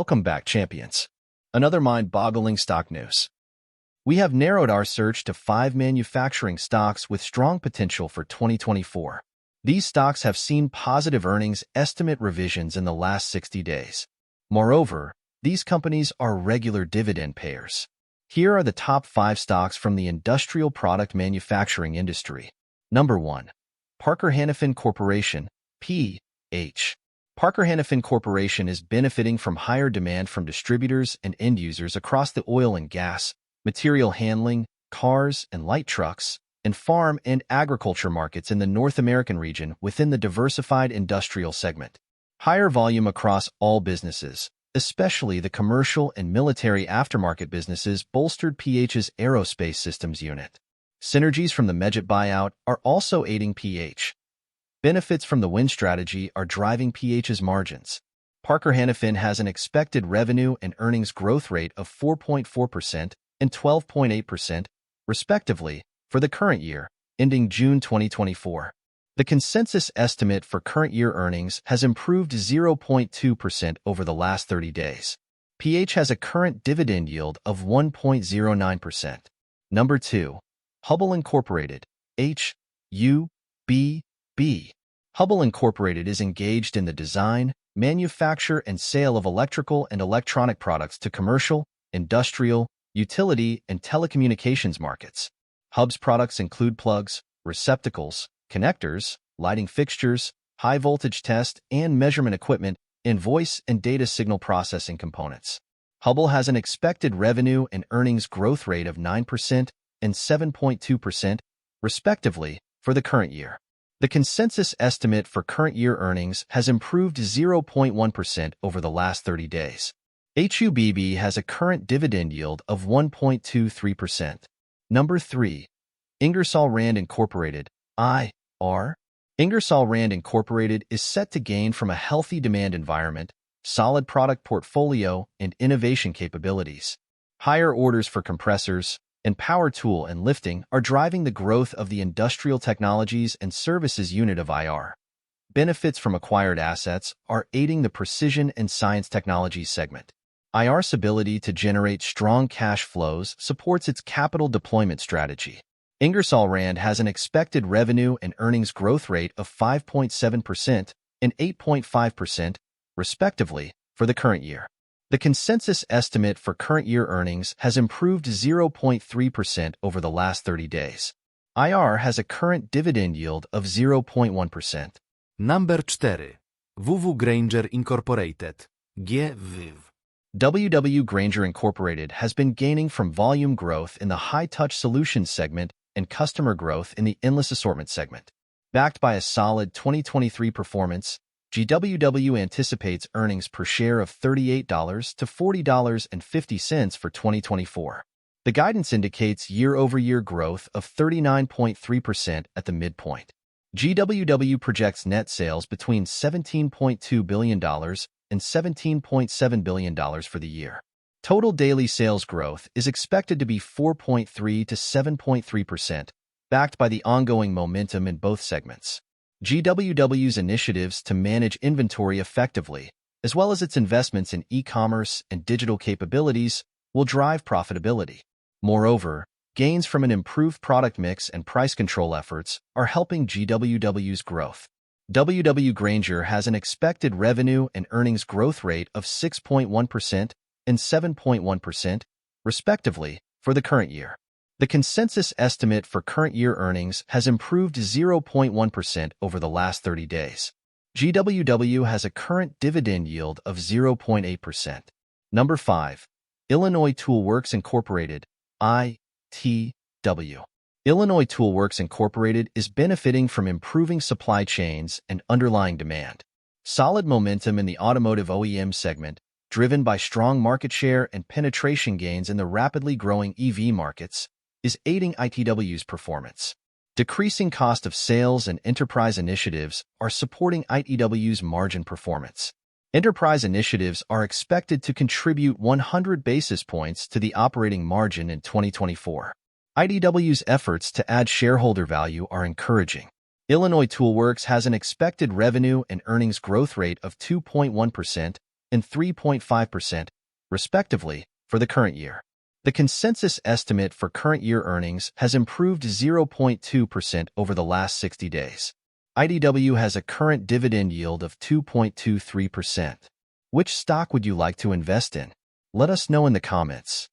Welcome back, champions. Another mind-boggling stock news. We have narrowed our search to 5 manufacturing stocks with strong potential for 2024. These stocks have seen positive earnings estimate revisions in the last 60 days. Moreover, these companies are regular dividend payers. Here are the top 5 stocks from the industrial product manufacturing industry. Number 1. Parker-Hannifin Corporation, P.H. Parker-Hannifin Corporation is benefiting from higher demand from distributors and end users across the oil and gas, material handling, cars and light trucks, and farm and agriculture markets in the North American region within the diversified industrial segment. Higher volume across all businesses, especially the commercial and military aftermarket businesses, bolstered PH's aerospace systems unit. Synergies from the Megit buyout are also aiding PH. Benefits from the Win strategy are driving PH's margins. Parker-Hannifin has an expected revenue and earnings growth rate of 4.4% and 12.8%, respectively, for the current year, ending June 2024. The consensus estimate for current year earnings has improved 0.2% over the last 30 days. PH has a current dividend yield of 1.09%. Number 2. Hubbell Incorporated, H.U.B.B. Hubbell Incorporated is engaged in the design, manufacture, and sale of electrical and electronic products to commercial, industrial, utility, and telecommunications markets. Hubb's products include plugs, receptacles, connectors, lighting fixtures, high-voltage test and measurement equipment, and voice and data signal processing components. Hubbell has an expected revenue and earnings growth rate of 9% and 7.2%, respectively, for the current year. The consensus estimate for current year earnings has improved 0.1% over the last 30 days. HUBB has a current dividend yield of 1.23%. Number 3. Ingersoll Rand Incorporated, I.R. Ingersoll Rand Incorporated is set to gain from a healthy demand environment, solid product portfolio, and innovation capabilities. Higher orders for compressors and power tool and lifting are driving the growth of the Industrial Technologies and Services unit of IR. Benefits from acquired assets are aiding the Precision and Science Technologies segment. IR's ability to generate strong cash flows supports its capital deployment strategy. Ingersoll Rand has an expected revenue and earnings growth rate of 5.7% and 8.5%, respectively, for the current year. The consensus estimate for current year earnings has improved 0.3% over the last 30 days. IR has a current dividend yield of 0.1%. Number 4. WW Grainger Incorporated, GWIV. WW Grainger Incorporated has been gaining from volume growth in the high-touch solutions segment and customer growth in the endless assortment segment. Backed by a solid 2023 performance, GWW anticipates earnings per share of $38 to $40.50 for 2024. The guidance indicates year-over-year growth of 39.3% at the midpoint. GWW projects net sales between $17.2 billion and $17.7 billion for the year. Total daily sales growth is expected to be 4.3 to 7.3%, backed by the ongoing momentum in both segments. GWW's initiatives to manage inventory effectively, as well as its investments in e-commerce and digital capabilities, will drive profitability. Moreover, gains from an improved product mix and price control efforts are helping GWW's growth. WW Grainger has an expected revenue and earnings growth rate of 6.1% and 7.1%, respectively, for the current year. The consensus estimate for current year earnings has improved 0.1% over the last 30 days. GWW has a current dividend yield of 0.8%. Number 5. Illinois Tool Works Incorporated, ITW. Illinois Tool Works Incorporated is benefiting from improving supply chains and underlying demand. Solid momentum in the automotive OEM segment, driven by strong market share and penetration gains in the rapidly growing EV markets, is aiding ITW's performance. Decreasing cost of sales and enterprise initiatives are supporting ITW's margin performance. Enterprise initiatives are expected to contribute 100 basis points to the operating margin in 2024. ITW's efforts to add shareholder value are encouraging. Illinois Tool Works has an expected revenue and earnings growth rate of 2.1% and 3.5%, respectively, for the current year. The consensus estimate for current year earnings has improved 0.2% over the last 60 days. IDW has a current dividend yield of 2.23%. Which stock would you like to invest in? Let us know in the comments.